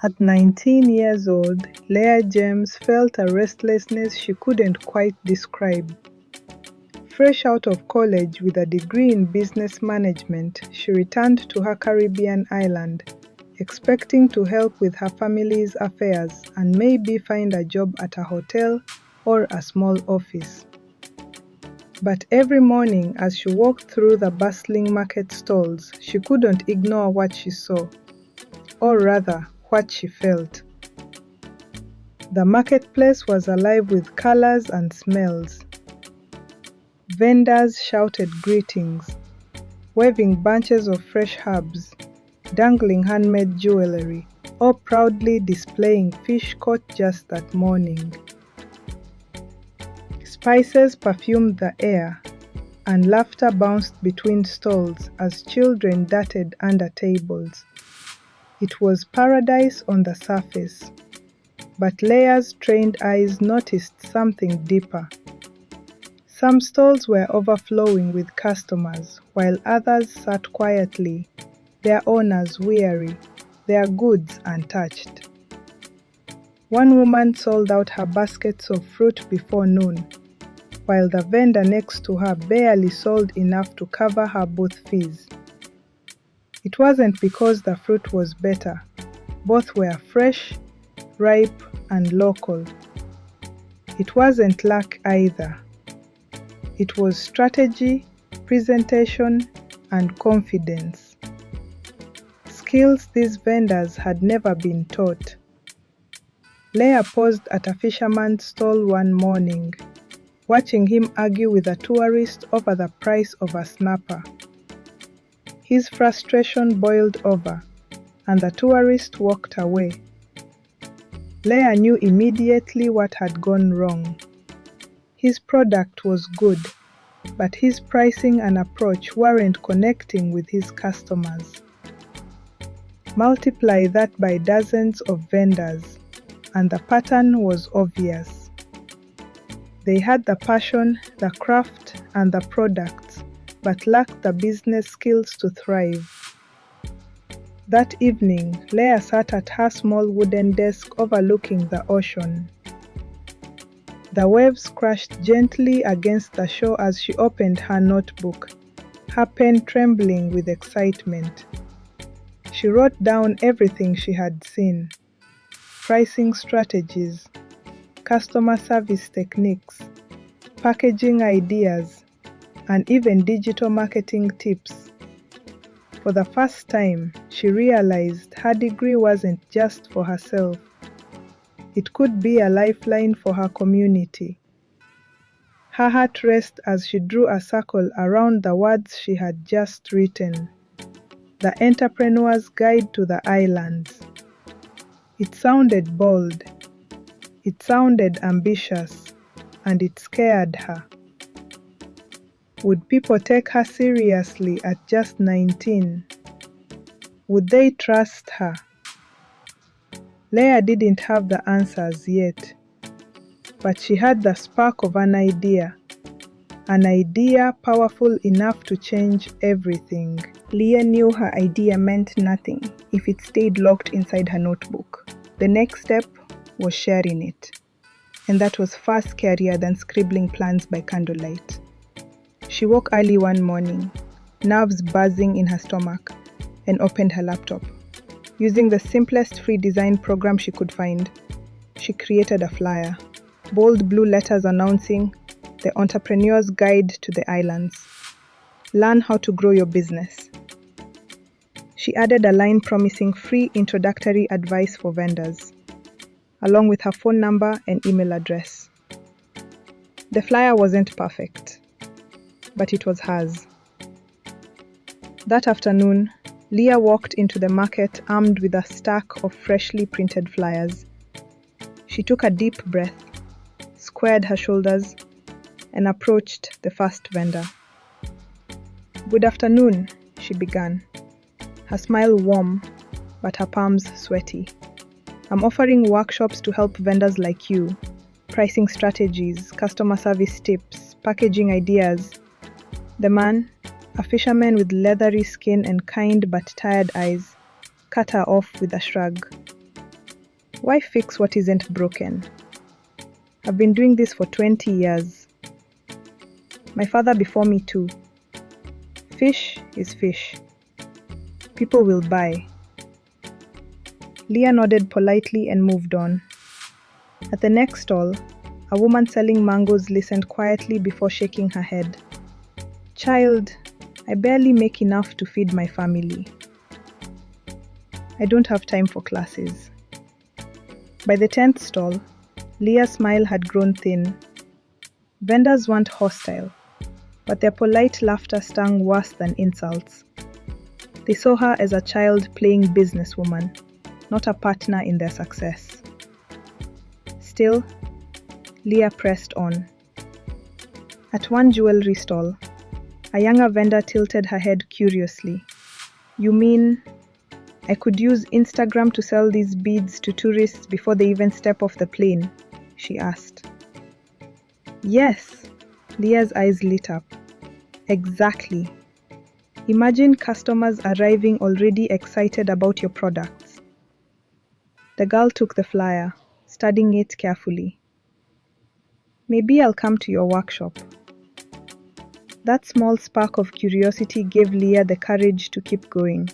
At 19 years old, Leah James felt a restlessness she couldn't quite describe. Fresh out of college with a degree in business management, she returned to her Caribbean island, expecting to help with her family's affairs and maybe find a job at a hotel or a small office. But every morning as she walked through the bustling market stalls, she couldn't ignore what she saw, or rather, what she felt. The marketplace was alive with colors and smells. Vendors shouted greetings, waving bunches of fresh herbs, dangling handmade jewelry, or proudly displaying fish caught just that morning. Spices perfumed the air, and laughter bounced between stalls as children darted under tables. It was paradise on the surface, but Leah's trained eyes noticed something deeper. Some stalls were overflowing with customers, while others sat quietly, their owners weary, their goods untouched. One woman sold out her baskets of fruit before noon, while the vendor next to her barely sold enough to cover her booth fees. It wasn't because the fruit was better. Both were fresh, ripe, and local. It wasn't luck either. It was strategy, presentation, and confidence. Skills these vendors had never been taught. Leah paused at a fisherman's stall one morning, watching him argue with a tourist over the price of a snapper. His frustration boiled over, and the tourist walked away. Leah knew immediately what had gone wrong. His product was good, but his pricing and approach weren't connecting with his customers. Multiply that by dozens of vendors, and the pattern was obvious. They had the passion, the craft, and the products, but lacked the business skills to thrive. That evening, Leah sat at her small wooden desk overlooking the ocean. The waves crashed gently against the shore as she opened her notebook, her pen trembling with excitement. She wrote down everything she had seen: pricing strategies, customer service techniques, packaging ideas, and even digital marketing tips. For the first time, she realized her degree wasn't just for herself. It could be a lifeline for her community. Her heart raced as she drew a circle around the words she had just written: The Entrepreneur's Guide to the Islands. It sounded bold, it sounded ambitious, and it scared her. Would people take her seriously at just 19? Would they trust her? Leah didn't have the answers yet, but she had the spark of an idea powerful enough to change everything. Leah knew her idea meant nothing if it stayed locked inside her notebook. The next step was sharing it, and that was far scarier than scribbling plans by candlelight. She woke early one morning, nerves buzzing in her stomach, and opened her laptop. Using the simplest free design program she could find, she created a flyer, bold blue letters announcing The Entrepreneur's Guide to the Islands. Learn how to grow your business. She added a line promising free introductory advice for vendors, along with her phone number and email address. The flyer wasn't perfect, but it was hers. That afternoon, Leah walked into the market armed with a stack of freshly printed flyers. She took a deep breath, squared her shoulders, and approached the first vendor. "Good afternoon," she began, her smile warm, but her palms sweaty. "I'm offering workshops to help vendors like you, pricing strategies, customer service tips, packaging ideas." The man, a fisherman with leathery skin and kind but tired eyes, cut her off with a shrug. Why fix what isn't broken? I've been doing this for 20 years. My father before me too. Fish is fish. People will buy. Leah nodded politely and moved on. At the next stall, a woman selling mangoes listened quietly before shaking her head. Child, I barely make enough to feed my family. I don't have time for classes. By the 10th stall, Leah's smile had grown thin. Vendors weren't hostile, but their polite laughter stung worse than insults. They saw her as a child playing businesswoman, not a partner in their success. Still, Leah pressed on. At one jewelry stall, a younger vendor tilted her head curiously. You mean I could use Instagram to sell these beads to tourists before they even step off the plane? She asked. Yes, Leah's eyes lit up. Exactly. Imagine customers arriving already excited about your products. The girl took the flyer, studying it carefully. Maybe I'll come to your workshop. That small spark of curiosity gave Leah the courage to keep going.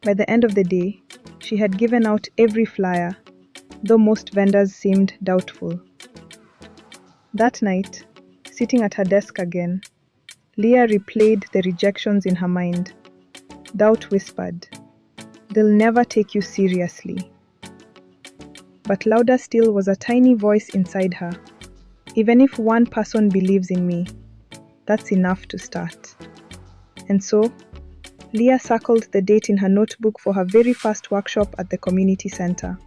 By the end of the day, she had given out every flyer, though most vendors seemed doubtful. That night, sitting at her desk again, Leah replayed the rejections in her mind. Doubt whispered, "They'll never take you seriously." But louder still was a tiny voice inside her. Even if one person believes in me, that's enough to start. And so, Leah circled the date in her notebook for her very first workshop at the community center.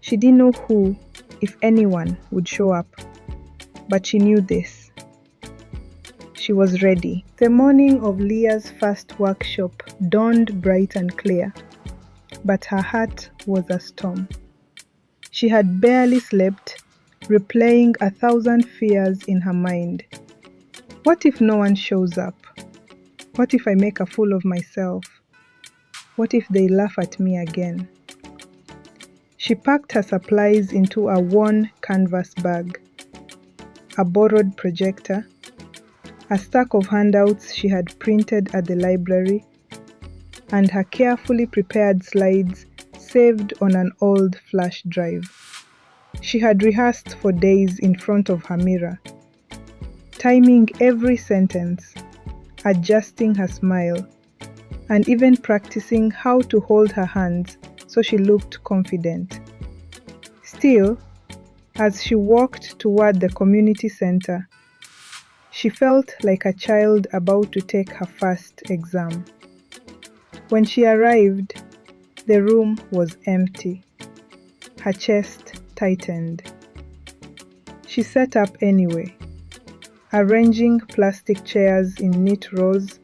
She didn't know who, if anyone, would show up, but she knew this. She was ready. The morning of Leah's first workshop dawned bright and clear, but her heart was a storm. She had barely slept, replaying 1,000 fears in her mind. What if no one shows up? What if I make a fool of myself? What if they laugh at me again? She packed her supplies into a worn canvas bag, a borrowed projector, a stack of handouts she had printed at the library, and her carefully prepared slides saved on an old flash drive. She had rehearsed for days in front of her mirror, timing every sentence, adjusting her smile, and even practicing how to hold her hands so she looked confident. Still, as she walked toward the community center, she felt like a child about to take her first exam. When she arrived, the room was empty. Her chest tightened. She sat up anyway, arranging plastic chairs in neat rows,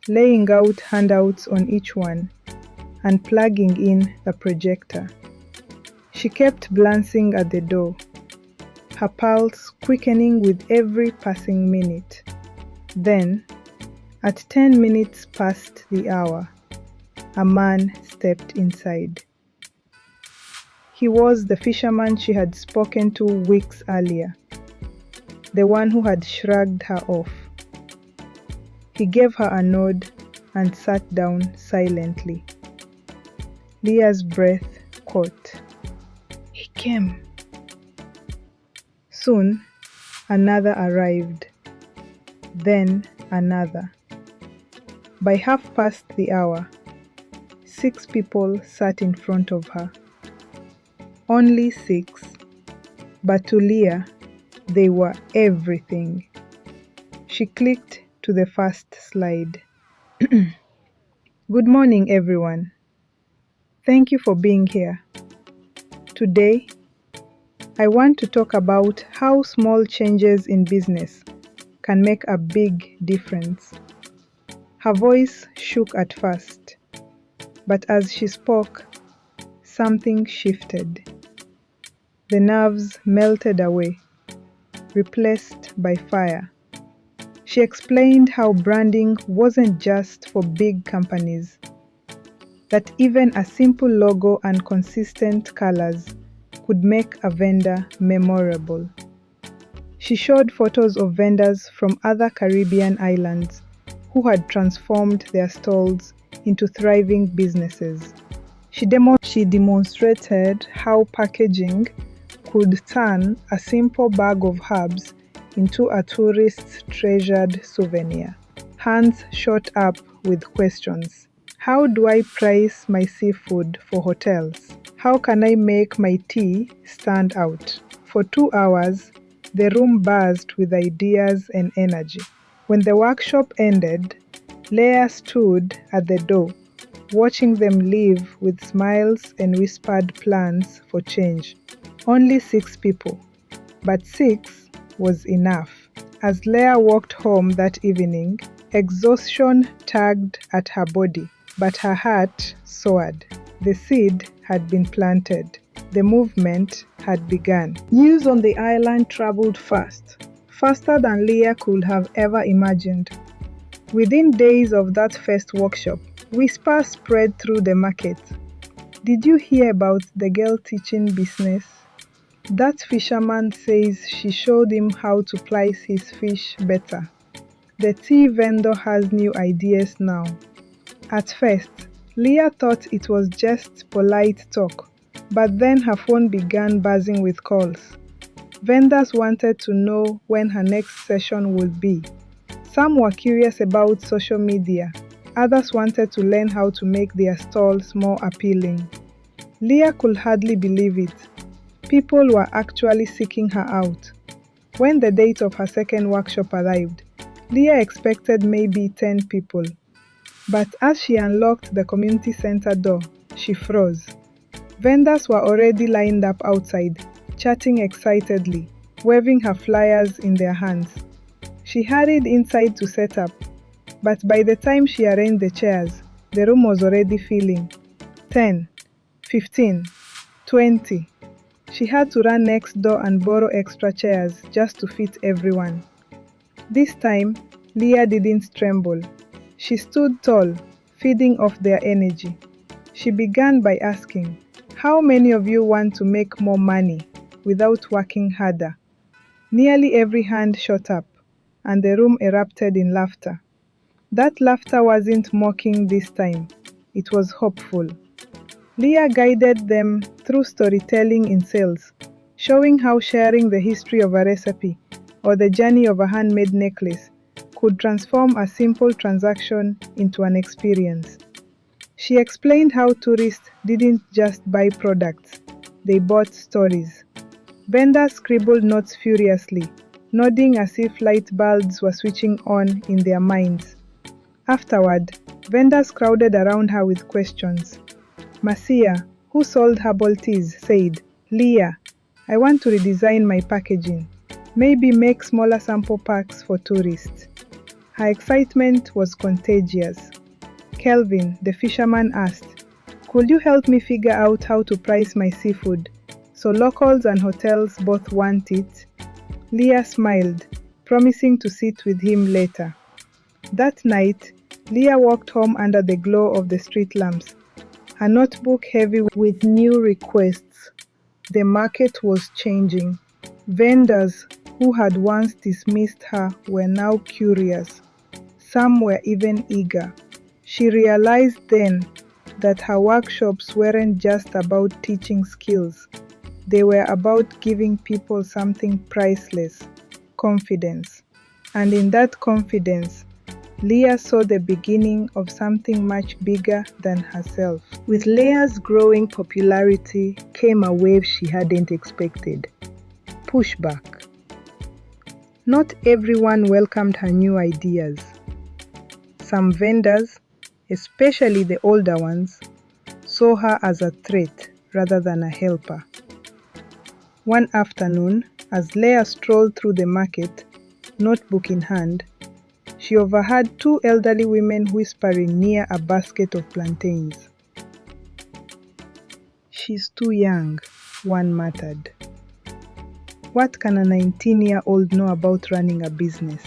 laying out handouts on each one, and plugging in the projector. She kept glancing at the door, her pulse quickening with every passing minute. Then, at 10 minutes past the hour, a man stepped inside. He was the fisherman she had spoken to weeks earlier, the one who had shrugged her off. He gave her a nod and sat down silently. Leah's breath caught. He came. Soon, another arrived. Then another. By 1/2 the hour, 6 people sat in front of her. Only 6, but to Leah, they were everything. She clicked to the first slide. Good morning, everyone. Thank you for being here. Today, I want to talk about how small changes in business can make a big difference. Her voice shook at first, but as she spoke, something shifted. The nerves melted away, replaced by fire. She explained how branding wasn't just for big companies. that even a simple logo and consistent colors could make a vendor memorable. She showed photos of vendors from other Caribbean islands who had transformed their stalls into thriving businesses. She demonstrated how packaging could turn a simple bag of herbs into a tourist's treasured souvenir. Hands shot up with questions. How do I price my seafood for hotels? How can I make my tea stand out? For 2 hours, the room buzzed with ideas and energy. When the workshop ended, Leah stood at the door, watching them leave with smiles and whispered plans for change. Only 6 people, but 6 was enough. As Leah walked home that evening, exhaustion tugged at her body, but her heart soared. The seed had been planted. The movement had begun. News on the island traveled fast, faster than Leah could have ever imagined. Within days of that first workshop, whispers spread through the market. Did you hear about the girl teaching business? That fisherman says she showed him how to price his fish better. The tea vendor has new ideas now. At first, Leah thought it was just polite talk, but then her phone began buzzing with calls. Vendors wanted to know when her next session would be. Some were curious about social media. Others wanted to learn how to make their stalls more appealing. Leah could hardly believe it. People were actually seeking her out. When the date of her second workshop arrived, Leah expected maybe 10 people. But as she unlocked the community center door, she froze. Vendors were already lined up outside, chatting excitedly, waving her flyers in their hands. She hurried inside to set up, but by the time she arranged the chairs, the room was already filling. 10, 15, 20. She had to run next door and borrow extra chairs just to fit everyone. This time, Leah didn't tremble. She stood tall, feeding off their energy. She began by asking, "How many of you want to make more money without working harder?" Nearly every hand shot up, and the room erupted in laughter. That laughter wasn't mocking this time. It was hopeful. Leah guided them through storytelling in sales, showing how sharing the history of a recipe or the journey of a handmade necklace could transform a simple transaction into an experience. She explained how tourists didn't just buy products, they bought stories. Vendors scribbled notes furiously, nodding as if light bulbs were switching on in their minds. Afterward, vendors crowded around her with questions. Marcia, who sold herbal teas, said, "Leah, I want to redesign my packaging. Maybe make smaller sample packs for tourists." Her excitement was contagious. Kelvin, the fisherman, asked, "Could you help me figure out how to price my seafood so locals and hotels both want it?" Leah smiled, promising to sit with him later. That night, Leah walked home under the glow of the street lamps, her notebook heavy with new requests. The market was changing. Vendors who had once dismissed her were now curious. Some were even eager. She realized then that her workshops weren't just about teaching skills. They were about giving people something priceless, confidence. And in that confidence, Leah saw the beginning of something much bigger than herself. With Leah's growing popularity came a wave she hadn't expected. Pushback. Not everyone welcomed her new ideas. Some vendors, especially the older ones, saw her as a threat rather than a helper. One afternoon, as Leah strolled through the market, notebook in hand, she overheard 2 elderly women whispering near a basket of plantains. "She's too young," one muttered. "What can a 19-year-old know about running a business?"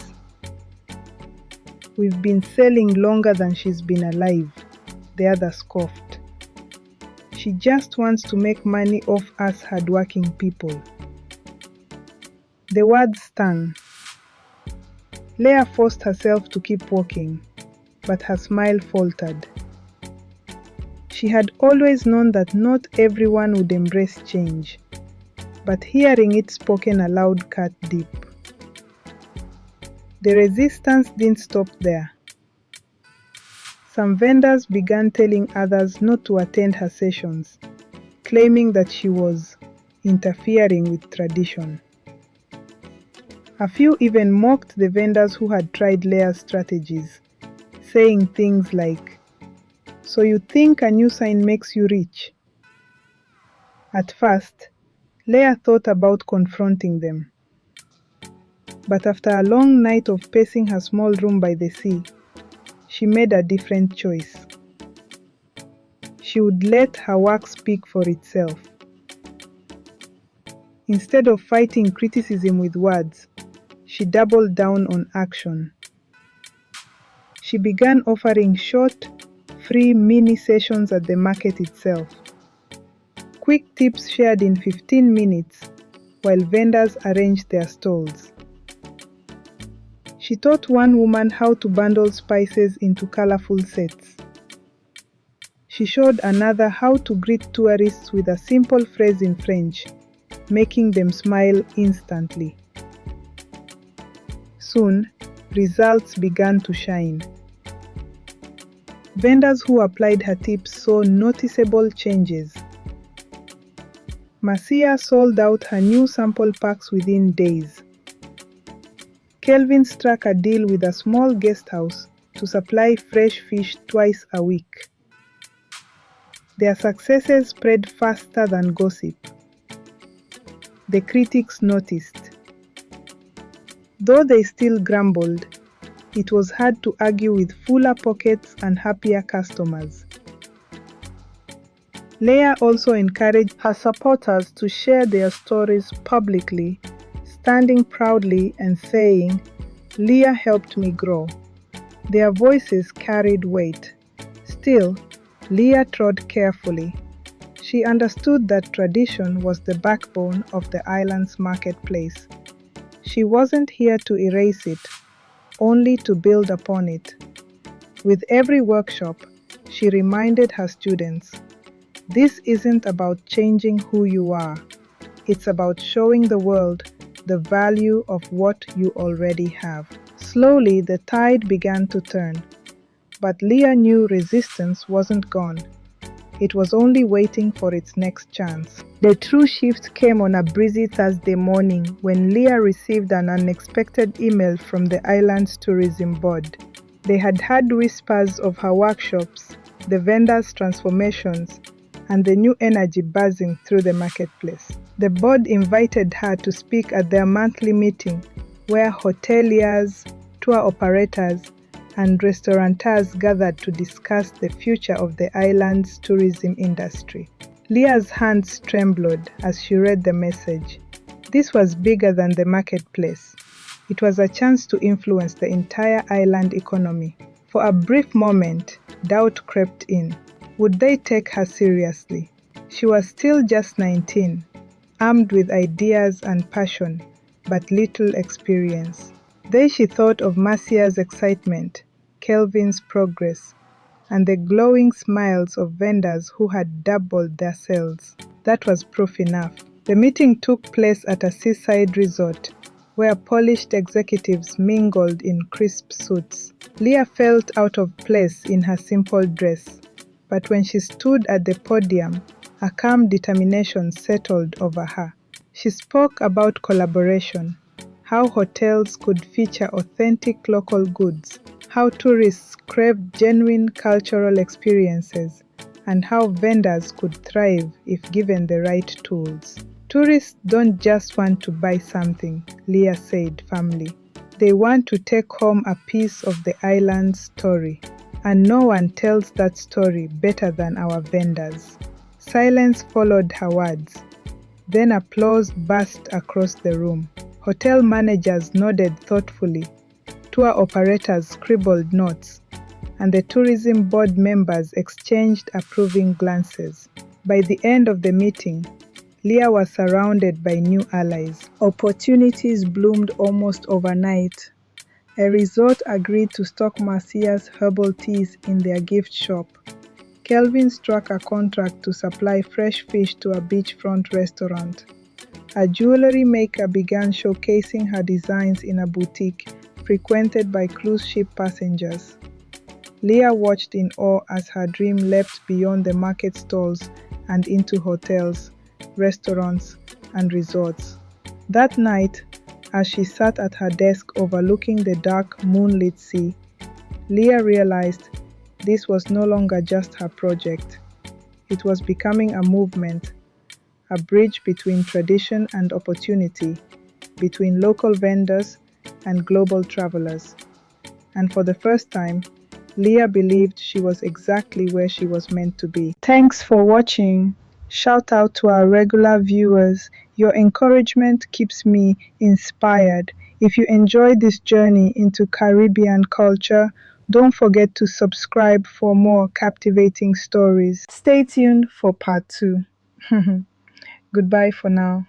"We've been selling longer than she's been alive," the other scoffed. She just wants to make money off us hardworking people. The words stung. Leah forced herself to keep walking, but her smile faltered. She had always known that not everyone would embrace change, but hearing it spoken aloud cut deep. The resistance didn't stop there. Some vendors began telling others not to attend her sessions, claiming that she was interfering with tradition. A few even mocked the vendors who had tried Leah's strategies, saying things like, "So you think a new sign makes you rich?" At first, Leah thought about confronting them. But after a long night of pacing her small room by the sea, she made a different choice. She would let her work speak for itself. Instead of fighting criticism with words, she doubled down on action. She began offering short, free mini sessions at the market itself. Quick tips shared in 15 minutes while vendors arranged their stalls. She taught one woman how to bundle spices into colorful sets. She showed another how to greet tourists with a simple phrase in French, making them smile instantly. Soon, results began to shine. Vendors who applied her tips saw noticeable changes. Marcia sold out her new sample packs within days. Kelvin struck a deal with a small guest house to supply fresh fish twice a week. Their successes spread faster than gossip. The critics noticed. Though they still grumbled, it was hard to argue with fuller pockets and happier customers. Leah also encouraged her supporters to share their stories publicly, standing proudly and saying, "Leah helped me grow." Their voices carried weight. Still, Leah trod carefully. She understood that tradition was the backbone of the island's marketplace. She wasn't here to erase it, only to build upon it. With every workshop, she reminded her students, "This isn't about changing who you are. It's about showing the world the value of what you already have." Slowly, the tide began to turn. But Leah knew resistance wasn't gone. It was only waiting for its next chance. The true shift came on a breezy Thursday morning when Leah received an unexpected email from the island's tourism board. They had heard whispers of her workshops, the vendors' transformations, and the new energy buzzing through the marketplace. The board invited her to speak at their monthly meeting, where hoteliers, tour operators, and restaurateurs gathered to discuss the future of the island's tourism industry. Leah's hands trembled as she read the message. This was bigger than the marketplace. It was a chance to influence the entire island economy. For a brief moment, doubt crept in. Would they take her seriously? She was still just 19, armed with ideas and passion, but little experience. Then she thought of Marcia's excitement, Kelvin's progress, and the glowing smiles of vendors who had doubled their sales. That was proof enough. The meeting took place at a seaside resort, where polished executives mingled in crisp suits. Leah felt out of place in her simple dress, but when she stood at the podium, a calm determination settled over her. She spoke about collaboration, how hotels could feature authentic local goods, how tourists craved genuine cultural experiences, and how vendors could thrive if given the right tools. Tourists don't just want to buy something, Leah said firmly. They want to take home a piece of the island's story, and no one tells that story better than our vendors. Silence followed her words. Then applause burst across the room. Hotel managers nodded thoughtfully, tour operators scribbled notes, and the tourism board members exchanged approving glances. By the end of the meeting, Leah was surrounded by new allies. Opportunities bloomed almost overnight. A resort agreed to stock Marcia's herbal teas in their gift shop. Kelvin struck a contract to supply fresh fish to a beachfront restaurant. A jewelry maker began showcasing her designs in a boutique frequented by cruise ship passengers. Leah watched in awe as her dream leapt beyond the market stalls and into hotels, restaurants, and resorts. That night, as she sat at her desk overlooking the dark, moonlit sea, Leah realized this was no longer just her project. It was becoming a movement, a bridge between tradition and opportunity, between local vendors and global travelers. And for the first time, Leah believed she was exactly where she was meant to be. Thanks for watching. Shout out to our regular viewers. Your encouragement keeps me inspired. If you enjoyed this journey into Caribbean culture, don't forget to subscribe for more captivating stories. Stay tuned for part 2. Goodbye for now.